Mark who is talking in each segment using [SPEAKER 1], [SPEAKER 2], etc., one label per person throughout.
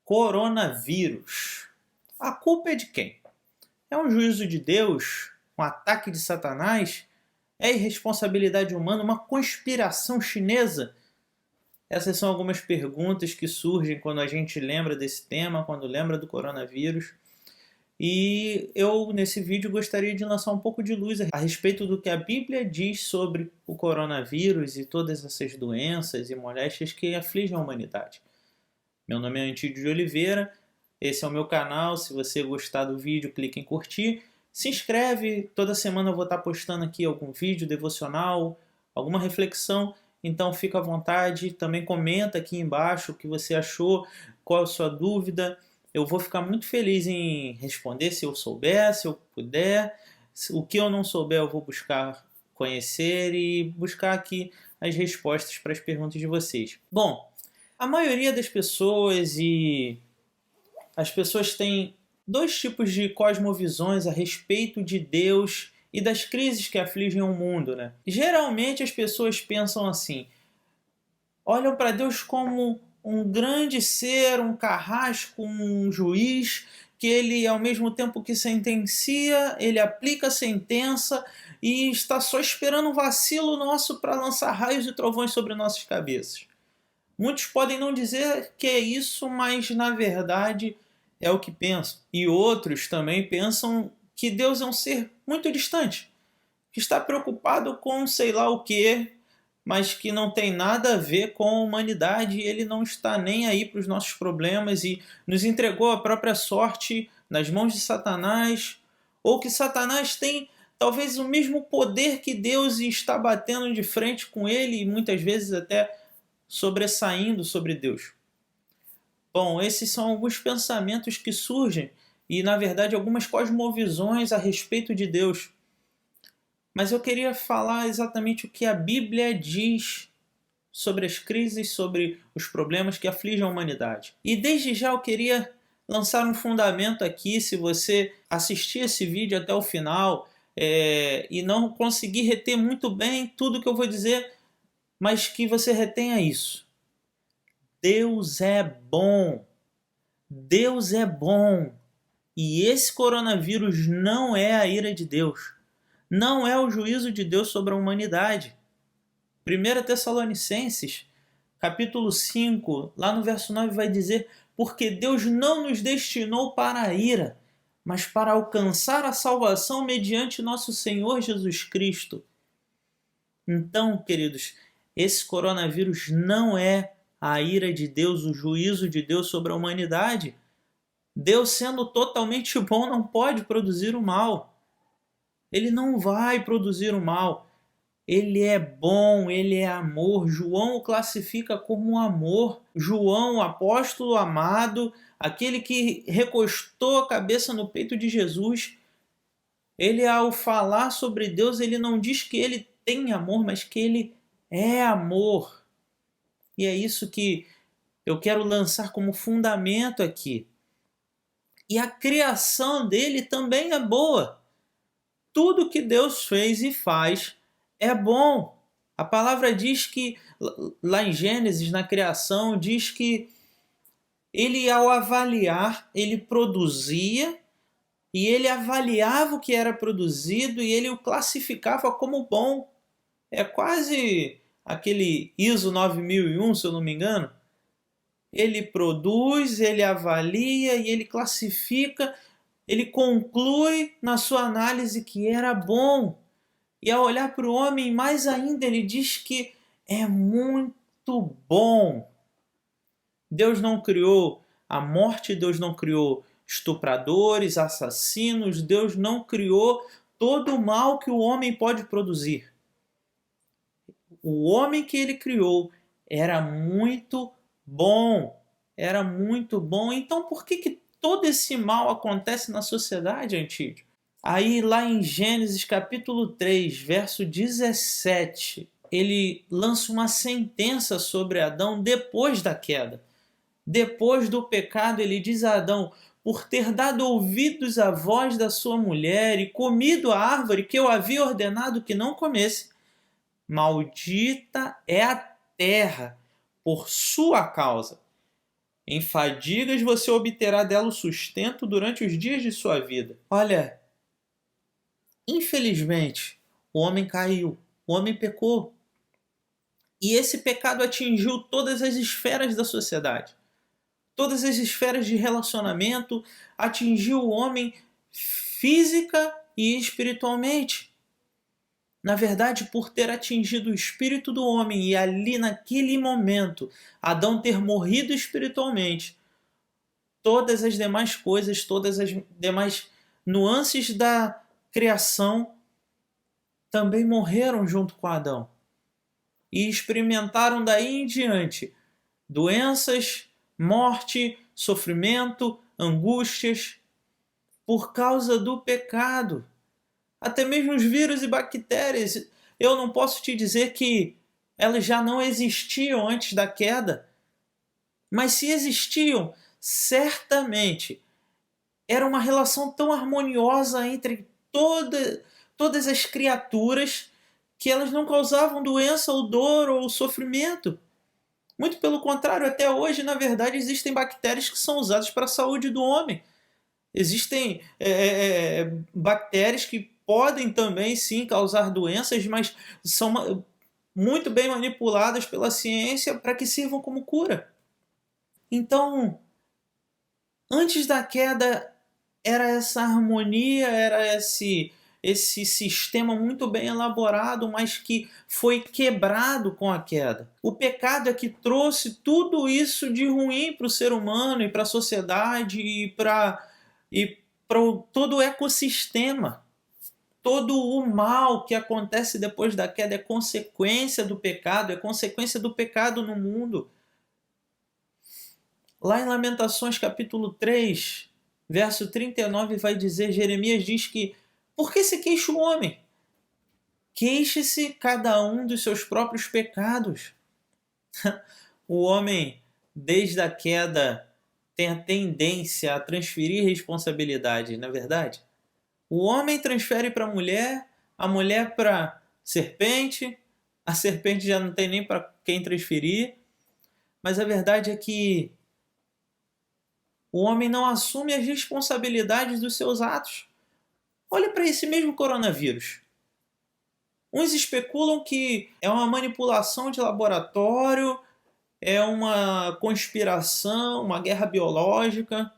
[SPEAKER 1] Coronavírus. A culpa é de quem? É um juízo de Deus? Um ataque de Satanás? É irresponsabilidade humana? Uma conspiração chinesa? Essas são algumas perguntas que surgem quando a gente lembra desse tema, quando lembra do coronavírus. E eu, nesse vídeo, gostaria de lançar um pouco de luz a respeito do que a Bíblia diz sobre o coronavírus e todas essas doenças e moléstias que afligem a humanidade. Meu nome é Antídio de Oliveira, esse é o meu canal. Se você gostar do vídeo, clique em curtir. Se inscreve, toda semana eu vou estar postando aqui algum vídeo devocional, alguma reflexão, então fica à vontade. Também comenta aqui embaixo o que você achou, qual a sua dúvida. Eu vou ficar muito feliz em responder se eu souber, se eu puder. O que eu não souber eu vou buscar conhecer e buscar aqui as respostas para as perguntas de vocês. Bom, a maioria das pessoas as pessoas têm dois tipos de cosmovisões a respeito de Deus e das crises que afligem o mundo, né? Geralmente as pessoas pensam assim, olham para Deus como um grande ser, um carrasco, um juiz, que ele, ao mesmo tempo que sentencia, ele aplica a sentença e está só esperando um vacilo nosso para lançar raios e trovões sobre nossas cabeças. Muitos podem não dizer que é isso, mas na verdade é o que pensam. E outros também pensam que Deus é um ser muito distante, que está preocupado com sei lá o que, mas que não tem nada a ver com a humanidade. Ele não está nem aí para os nossos problemas e nos entregou a própria sorte nas mãos de Satanás, ou que Satanás tem talvez o mesmo poder que Deus e está batendo de frente com ele e muitas vezes até sobressaindo sobre Deus. Bom, esses são alguns pensamentos que surgem e, na verdade, algumas cosmovisões a respeito de Deus. Mas eu queria falar exatamente o que a Bíblia diz sobre as crises, sobre os problemas que afligem a humanidade. E desde já eu queria lançar um fundamento aqui. Se você assistir esse vídeo até o final e não conseguir reter muito bem tudo que eu vou dizer, mas que você retenha isso. Deus é bom. Deus é bom. E esse coronavírus não é a ira de Deus. Não é o juízo de Deus sobre a humanidade. 1 Tessalonicenses, capítulo 5, lá no verso 9 vai dizer: porque Deus não nos destinou para a ira, mas para alcançar a salvação mediante nosso Senhor Jesus Cristo. Então, queridos, esse coronavírus não é a ira de Deus, o juízo de Deus sobre a humanidade. Deus, sendo totalmente bom, não pode produzir o mal. Ele não vai produzir o mal. Ele é bom, ele é amor. João o classifica como amor. João, o apóstolo amado, aquele que recostou a cabeça no peito de Jesus, ele, ao falar sobre Deus, ele não diz que ele tem amor, mas que ele é amor. E é isso que eu quero lançar como fundamento aqui. E a criação dele também é boa. Tudo que Deus fez e faz é bom. A palavra diz que, lá em Gênesis, na criação, diz que ele, ao avaliar, ele produzia e ele avaliava o que era produzido e ele o classificava como bom. É quase aquele ISO 9001, se eu não me engano. Ele produz, ele avalia e ele classifica, ele conclui na sua análise que era bom. E ao olhar para o homem, mais ainda, ele diz que é muito bom. Deus não criou a morte, Deus não criou estupradores, assassinos, Deus não criou todo o mal que o homem pode produzir. O homem que ele criou era muito bom. Era muito bom. Então por que todo esse mal acontece na sociedade, Antídio? Aí lá em Gênesis capítulo 3, verso 17, ele lança uma sentença sobre Adão depois da queda. Depois do pecado, ele diz a Adão: por ter dado ouvidos à voz da sua mulher e comido a árvore que eu havia ordenado que não comesse, maldita é a terra por sua causa. Em fadigas você obterá dela o sustento durante os dias de sua vida. Olha, infelizmente, o homem caiu, o homem pecou. E esse pecado atingiu todas as esferas da sociedade. Todas as esferas de relacionamento, atingiu o homem física e espiritualmente. Na verdade, por ter atingido o espírito do homem e ali naquele momento Adão ter morrido espiritualmente, todas as demais coisas, todas as demais nuances da criação também morreram junto com Adão e experimentaram daí em diante doenças, morte, sofrimento, angústias por causa do pecado. Até mesmo os vírus e bactérias, eu não posso te dizer que elas já não existiam antes da queda, mas se existiam, certamente era uma relação tão harmoniosa entre todas as criaturas que elas não causavam doença ou dor ou sofrimento. Muito pelo contrário, até hoje, na verdade, existem bactérias que são usadas para a saúde do homem. Existem bactérias que podem também, sim, causar doenças, mas são muito bem manipuladas pela ciência para que sirvam como cura. Então, antes da queda, era essa harmonia, era esse sistema muito bem elaborado, mas que foi quebrado com a queda. O pecado é que trouxe tudo isso de ruim para o ser humano e para a sociedade e para todo o ecossistema. Todo o mal que acontece depois da queda é consequência do pecado, é consequência do pecado no mundo. Lá em Lamentações capítulo 3, verso 39 vai dizer, Jeremias diz que por que se queixa o homem? Queixe-se cada um dos seus próprios pecados. O homem, desde a queda, tem a tendência a transferir responsabilidade, não é verdade? O homem transfere para a mulher para a serpente já não tem nem para quem transferir, mas a verdade é que o homem não assume as responsabilidades dos seus atos. Olha para esse mesmo coronavírus. Uns especulam que é uma manipulação de laboratório, é uma conspiração, uma guerra biológica,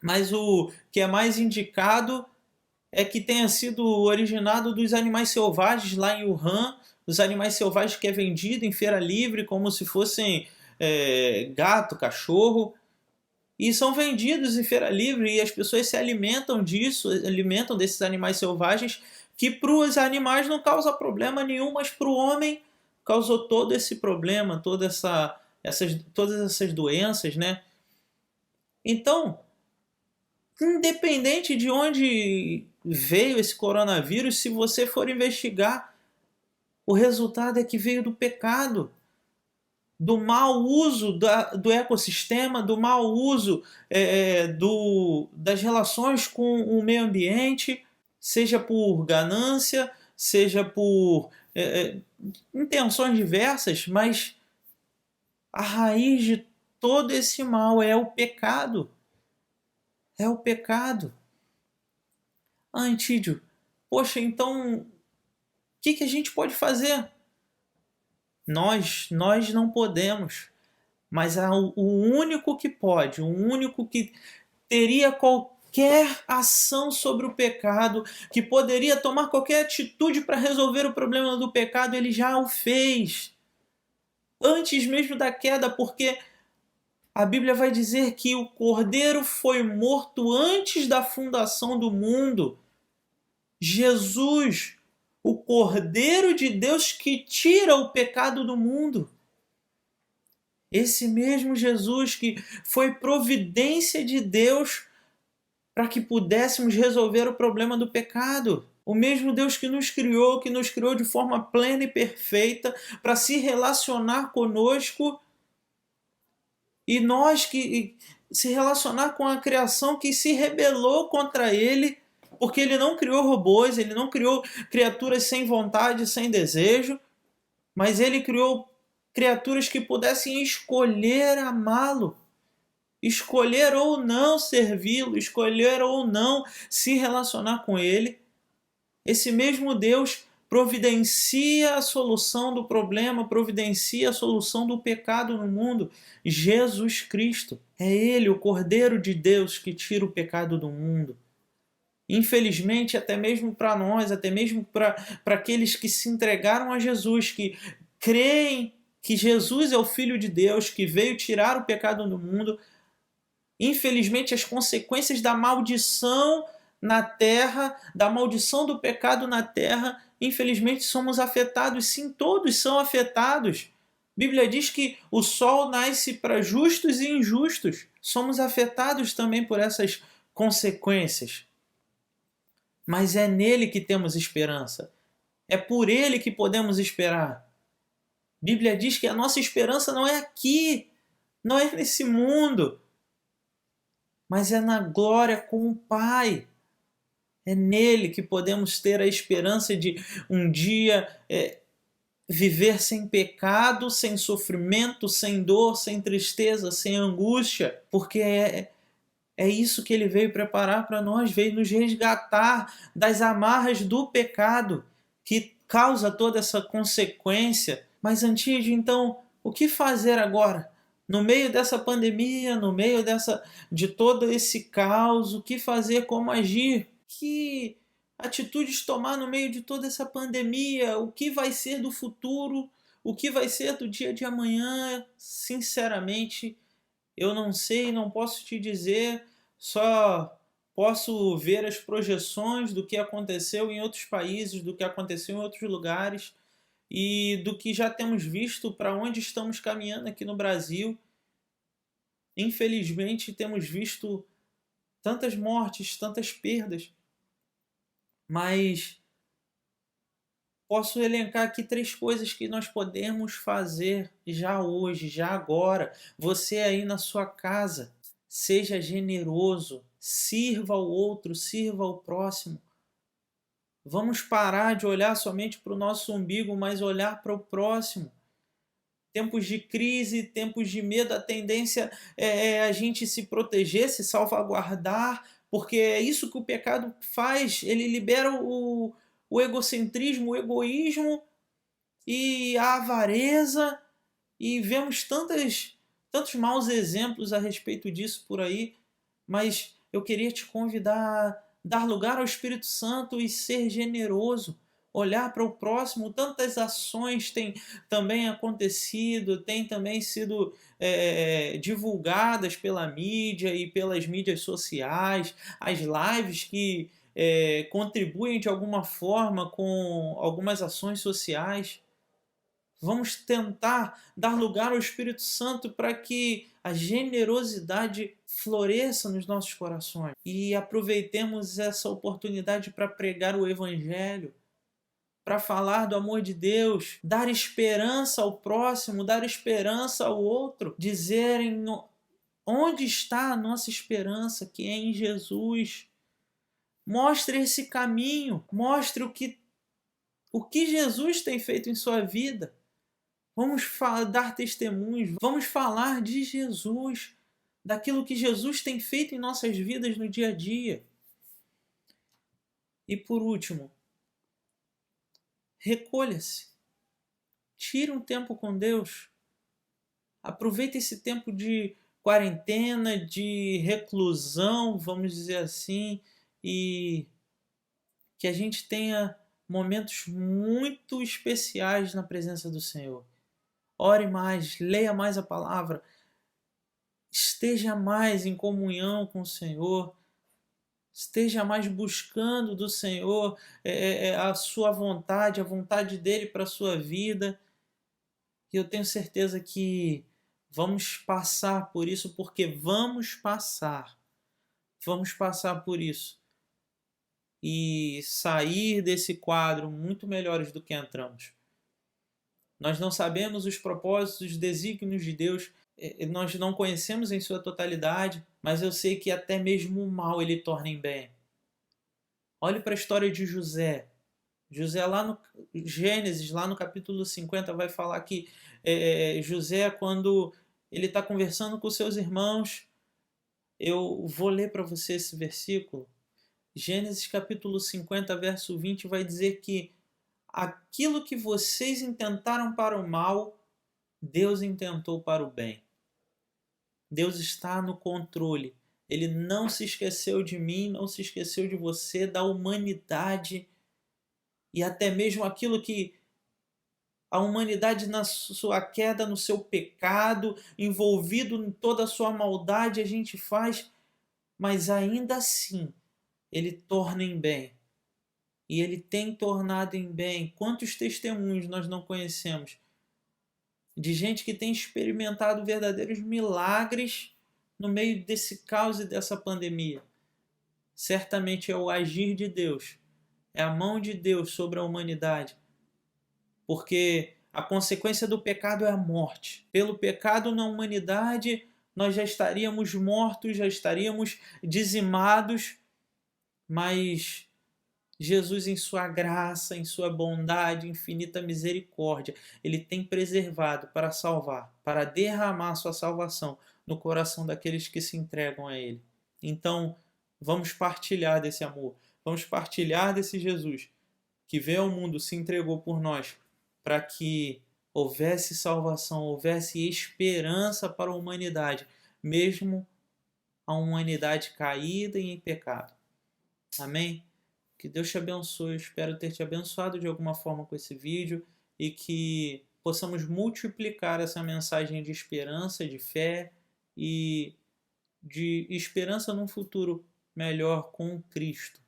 [SPEAKER 1] mas o que é mais indicado é que tenha sido originado dos animais selvagens lá em Wuhan, dos animais selvagens que é vendido em feira livre como se fossem gato, cachorro, e são vendidos em feira livre e as pessoas se alimentam disso, alimentam desses animais selvagens, que para os animais não causa problema nenhum, mas para o homem causou todo esse problema, todas essas doenças, né? Então, independente de onde veio esse coronavírus, se você for investigar, o resultado é que veio do pecado, do mau uso do ecossistema, do mau uso das relações com o meio ambiente, seja por ganância, seja por intenções diversas, mas a raiz de todo esse mal é o pecado. É o pecado. Ah, Antídio, poxa, então o que a gente pode fazer? Nós não podemos, mas o único que pode, o único que teria qualquer ação sobre o pecado, que poderia tomar qualquer atitude para resolver o problema do pecado, ele já o fez. Antes mesmo da queda, porque a Bíblia vai dizer que o Cordeiro foi morto antes da fundação do mundo. Jesus, o Cordeiro de Deus que tira o pecado do mundo. Esse mesmo Jesus que foi providência de Deus para que pudéssemos resolver o problema do pecado. O mesmo Deus que nos criou de forma plena e perfeita para se relacionar conosco, e nós que se relacionar com a criação que se rebelou contra ele, porque ele não criou robôs, ele não criou criaturas sem vontade, sem desejo, mas ele criou criaturas que pudessem escolher amá-lo. escolher ou não servi-lo, escolher ou não se relacionar com ele, esse mesmo Deus providencia a solução do problema, providencia a solução do pecado no mundo. Jesus Cristo. É Ele, o Cordeiro de Deus, que tira o pecado do mundo. Infelizmente, até mesmo para nós, até mesmo para aqueles que se entregaram a Jesus, que creem que Jesus é o Filho de Deus, que veio tirar o pecado do mundo, infelizmente as consequências da maldição na terra, da maldição do pecado na terra, infelizmente somos afetados. Sim, todos são afetados. A Bíblia diz que o sol nasce para justos e injustos. Somos afetados também por essas consequências. Mas é nele que temos esperança. É por ele que podemos esperar. A Bíblia diz que a nossa esperança não é aqui, não é nesse mundo, mas é na glória com o Pai. É nele que podemos ter a esperança de um dia viver sem pecado, sem sofrimento, sem dor, sem tristeza, sem angústia, porque é isso que ele veio preparar para nós, veio nos resgatar das amarras do pecado que causa toda essa consequência. Mas, Antídio, então, o que fazer agora? No meio dessa pandemia, no meio de todo esse caos, o que fazer, como agir? Que atitudes tomar no meio de toda essa pandemia? O que vai ser do futuro? O que vai ser do dia de amanhã? Sinceramente, eu não sei, não posso te dizer, só posso ver as projeções do que aconteceu em outros países, do que aconteceu em outros lugares e do que já temos visto, para onde estamos caminhando aqui no Brasil. Infelizmente, temos visto tantas mortes, tantas perdas, mas posso elencar aqui 3 coisas que nós podemos fazer já hoje, já agora. Você aí na sua casa, seja generoso, sirva ao outro, sirva ao próximo. Vamos parar de olhar somente para o nosso umbigo, mas olhar para o próximo. Tempos de crise, tempos de medo, a tendência é a gente se proteger, se salvaguardar, porque é isso que o pecado faz. Ele libera o egocentrismo, o egoísmo e a avareza, e vemos tantos maus exemplos a respeito disso por aí, mas eu queria te convidar a dar lugar ao Espírito Santo e ser generoso, olhar para o próximo. Tantas ações têm também acontecido, têm também sido divulgadas pela mídia e pelas mídias sociais, as lives que contribuem de alguma forma com algumas ações sociais. Vamos tentar dar lugar ao Espírito Santo para que a generosidade floresça nos nossos corações e aproveitemos essa oportunidade para pregar o Evangelho, para falar do amor de Deus, dar esperança ao próximo, dar esperança ao outro, dizerem onde está a nossa esperança, que é em Jesus. Mostre esse caminho, mostre o que Jesus tem feito em sua vida. Vamos dar testemunhos, vamos falar de Jesus, daquilo que Jesus tem feito em nossas vidas no dia a dia. E por último, recolha-se. Tire um tempo com Deus. Aproveite esse tempo de quarentena, de reclusão, vamos dizer assim, e que a gente tenha momentos muito especiais na presença do Senhor. Ore mais, leia mais a palavra, esteja mais em comunhão com o Senhor, esteja mais buscando do Senhor a sua vontade, a vontade dele para a sua vida. E eu tenho certeza que vamos passar por isso, porque vamos passar por isso e sair desse quadro muito melhores do que entramos. Nós não sabemos os propósitos, os desígnios de Deus, nós não conhecemos em sua totalidade, mas eu sei que até mesmo o mal ele torna em bem. Olhe para a história de José. José lá no Gênesis, lá no capítulo 50, vai falar que José, quando ele está conversando com seus irmãos, Eu vou ler para você esse versículo. Gênesis capítulo 50, verso 20 vai dizer que aquilo que vocês intentaram para o mal, Deus intentou para o bem. Deus está no controle. Ele não se esqueceu de mim, não se esqueceu de você, da humanidade e até mesmo aquilo que a humanidade na sua queda, no seu pecado, envolvido em toda a sua maldade, a gente faz, mas ainda assim ele torna em bem. E ele tem tornado em bem. Quantos testemunhos nós não conhecemos de gente que tem experimentado verdadeiros milagres no meio desse caos e dessa pandemia? Certamente é o agir de Deus, é a mão de Deus sobre a humanidade, porque a consequência do pecado é a morte. Pelo pecado na humanidade, nós já estaríamos mortos, já estaríamos dizimados, mas Jesus, em sua graça, em sua bondade, infinita misericórdia, ele tem preservado para salvar, para derramar sua salvação no coração daqueles que se entregam a ele. Então, vamos partilhar desse amor, vamos partilhar desse Jesus que veio ao mundo, se entregou por nós, para que houvesse salvação, houvesse esperança para a humanidade, mesmo a humanidade caída e em pecado. Amém? Que Deus te abençoe. Eu espero ter te abençoado de alguma forma com esse vídeo e que possamos multiplicar essa mensagem de esperança, de fé e de esperança num futuro melhor com Cristo.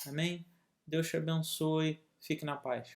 [SPEAKER 1] Amém? Deus te abençoe. Fique na paz.